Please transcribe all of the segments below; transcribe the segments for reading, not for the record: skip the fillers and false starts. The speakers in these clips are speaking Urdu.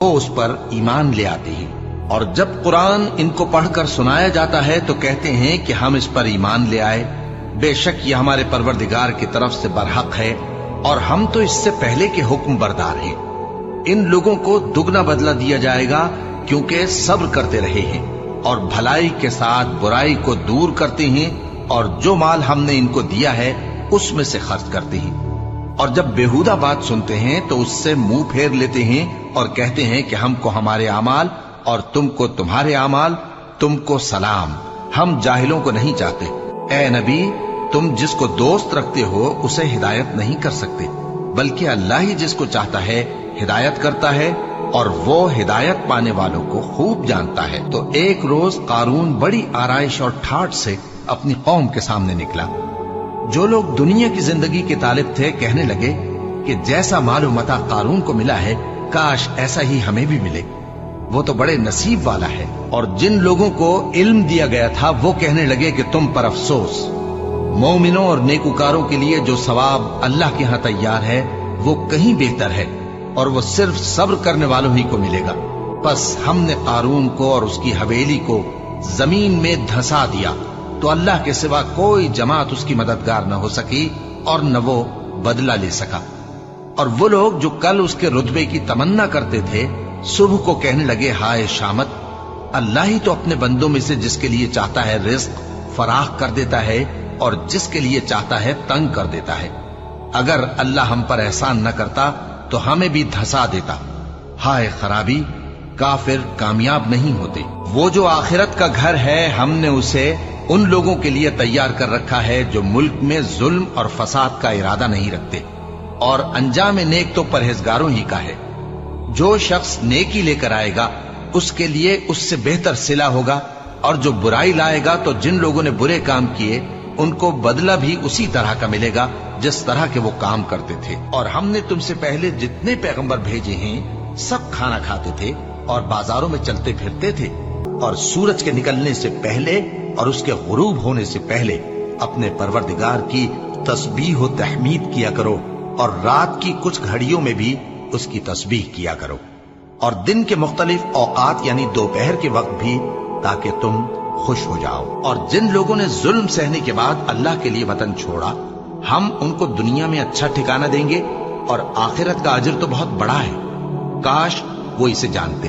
وہ اس پر ایمان لے آتے ہیں، اور جب قرآن ان کو پڑھ کر سنایا جاتا ہے تو کہتے ہیں کہ ہم اس پر ایمان لے آئے، بے شک یہ ہمارے پروردگار کی طرف سے برحق ہے، اور ہم تو اس سے پہلے کے حکم بردار ہیں۔ ان لوگوں کو دگنا بدلہ دیا جائے گا کیونکہ صبر کرتے رہے ہیں اور بھلائی کے ساتھ برائی کو دور کرتے ہیں، اور جو مال ہم نے ان کو دیا ہے اس میں سے خرچ کرتے ہیں۔ اور جب بےہودہ بات سنتے ہیں تو اس سے منہ پھیر لیتے ہیں اور کہتے ہیں کہ ہم کو ہمارے اعمال اور تم کو تمہارے اعمال، تم کو سلام، ہم جاہلوں کو نہیں چاہتے۔ اے نبی، تم جس کو دوست رکھتے ہو اسے ہدایت نہیں کر سکتے، بلکہ اللہ ہی جس کو چاہتا ہے ہدایت کرتا ہے، اور وہ ہدایت پانے والوں کو خوب جانتا ہے۔ تو ایک روز قارون بڑی آرائش اور ٹھاٹھ سے اپنی قوم کے سامنے نکلا۔ جو لوگ دنیا کی زندگی کے طالب تھے کہنے لگے کہ جیسا مال و متاع قارون کو ملا ہے کاش ایسا ہی ہمیں بھی ملے، وہ تو بڑے نصیب والا ہے۔ اور جن لوگوں کو علم دیا گیا تھا وہ کہنے لگے کہ تم پر افسوس، مومنوں اور نیکوکاروں کے لیے جو ثواب اللہ کے ہاں تیار ہے وہ کہیں بہتر ہے، اور وہ صرف صبر کرنے والوں ہی کو ملے گا۔ پس ہم نے قارون کو اور اس کی حویلی کو زمین میں دھسا دیا تو اللہ کے سوا کوئی جماعت اس کی مددگار نہ ہو سکی اور نہ وہ بدلہ لے سکا۔ اور وہ لوگ جو کل اس کے رتبے کی تمنا کرتے تھے صبح کو کہنے لگے ہائے شامت، اللہ ہی تو اپنے بندوں میں سے جس کے لیے چاہتا ہے رزق فراخ کر دیتا ہے اور جس کے لیے چاہتا ہے تنگ کر دیتا ہے۔ اگر اللہ ہم پر احسان نہ کرتا تو ہمیں بھی دھسا دیتا۔ ہائے خرابی، کافر کامیاب نہیں ہوتے۔ وہ جو آخرت کا گھر ہے ہم نے اسے ان لوگوں کے لیے تیار کر رکھا ہے جو ملک میں ظلم اور فساد کا ارادہ نہیں رکھتے، اور انجام نیک تو پرہیزگاروں ہی کا ہے۔ جو شخص نیکی لے کر آئے گا اس کے لیے اس سے بہتر صلہ ہوگا، اور جو برائی لائے گا تو جن لوگوں نے برے کام کیے ان کو بدلہ بھی اسی طرح کا ملے گا جس طرح کے وہ کام کرتے تھے۔ اور ہم نے تم سے پہلے جتنے پیغمبر بھیجے ہیں سب کھانا کھاتے تھے اور بازاروں میں چلتے پھرتے تھے، اور سورج کے نکلنے سے پہلے اور اس کے غروب ہونے سے پہلے اپنے پروردگار کی تسبیح و تحمید کیا کرو، اور رات کی کچھ گھڑیوں میں بھی اس کی تسبیح کیا کرو، اور دن کے مختلف اوقات یعنی دوپہر کے وقت بھی، تاکہ تم خوش ہو جاؤ۔ اور جن لوگوں نے ظلم سہنے کے بعد اللہ کے لیے وطن چھوڑا ہم ان کو دنیا میں اچھا ٹھکانہ دیں گے، اور آخرت کا اجر تو بہت بڑا ہے، کاش وہ اسے جانتے۔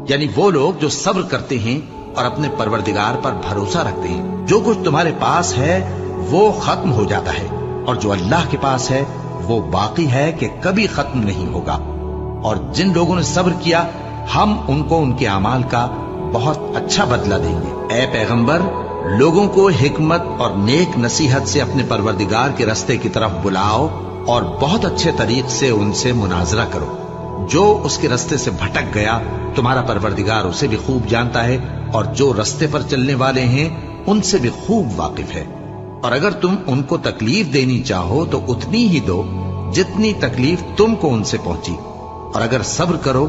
یعنی وہ لوگ جو صبر کرتے ہیں اور اپنے پروردگار پر بھروسہ رکھتے ہیں۔ جو کچھ تمہارے پاس ہے وہ ختم ہو جاتا ہے، اور جو اللہ کے پاس ہے وہ باقی ہے کہ کبھی ختم نہیں ہوگا۔ اور جن لوگوں نے صبر کیا ہم ان کو ان کے اعمال کا بہت اچھا بدلہ دیں گے۔ اے پیغمبر، لوگوں کو حکمت اور نیک نصیحت سے اپنے پروردگار کے راستے کی طرف بلاؤ، اور بہت اچھے طریق سے ان سے مناظرہ کرو۔ جو اس کے راستے سے بھٹک گیا تمہارا پروردگار اسے بھی خوب جانتا ہے، اور جو راستے پر چلنے والے ہیں ان سے بھی خوب واقف ہے۔ اور اگر تم ان کو تکلیف دینی چاہو تو اتنی ہی دو جتنی تکلیف تم کو ان سے پہنچی، اور اگر صبر کرو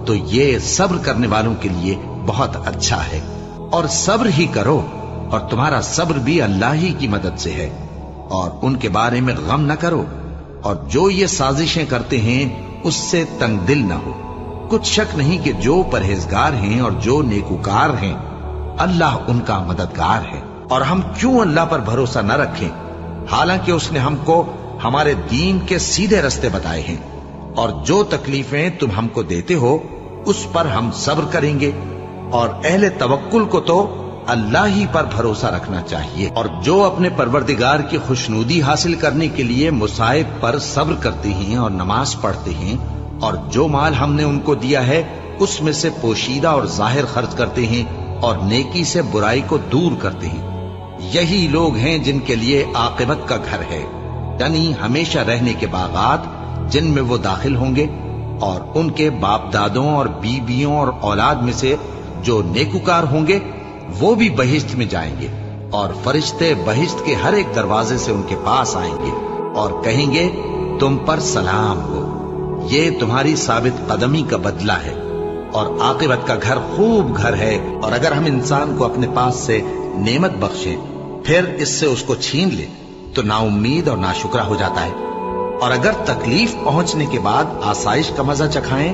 تو یہ صبر کرنے والوں کے لیے بہت اچھا ہے۔ اور صبر ہی کرو، اور تمہارا صبر بھی اللہ ہی کی مدد سے ہے، اور ان کے بارے میں غم نہ کرو، اور جو یہ سازشیں کرتے ہیں اس سے تنگ دل نہ ہو۔ کچھ شک نہیں کہ جو پرہیزگار ہیں اور جو نیکوکار ہیں اللہ ان کا مددگار ہے۔ اور ہم کیوں اللہ پر بھروسہ نہ رکھیں حالانکہ اس نے ہم کو ہمارے دین کے سیدھے رستے بتائے ہیں، اور جو تکلیفیں تم ہم کو دیتے ہو اس پر ہم صبر کریں گے، اور اہل توکل کو تو اللہ ہی پر بھروسہ رکھنا چاہیے۔ اور جو اپنے پروردگار کی خوشنودی حاصل کرنے کے لیے مصائب پر صبر کرتے ہیں اور نماز پڑھتے ہیں، اور جو مال ہم نے ان کو دیا ہے اس میں سے پوشیدہ اور ظاہر خرچ کرتے ہیں، اور نیکی سے برائی کو دور کرتے ہیں، یہی لوگ ہیں جن کے لیے عاقبت کا گھر ہے، یعنی ہمیشہ رہنے کے باغات جن میں وہ داخل ہوں گے۔ اور ان کے باپ دادوں اور بیویوں اور اولاد میں سے جو نیکوکار ہوں گے وہ بھی بہشت میں جائیں گے، اور فرشتے بہشت کے ہر ایک دروازے سے ان کے پاس آئیں گے اور کہیں گے تم پر سلام ہو، یہ تمہاری ثابت قدمی کا بدلہ ہے، اور عاقبت کا گھر خوب گھر ہے۔ اور اگر ہم انسان کو اپنے پاس سے نعمت بخشیں پھر اس سے اس کو چھین لے تو نا امید اور ناشکرا ہو جاتا ہے، اور اگر تکلیف پہنچنے کے بعد آسائش کا مزہ چکھائیں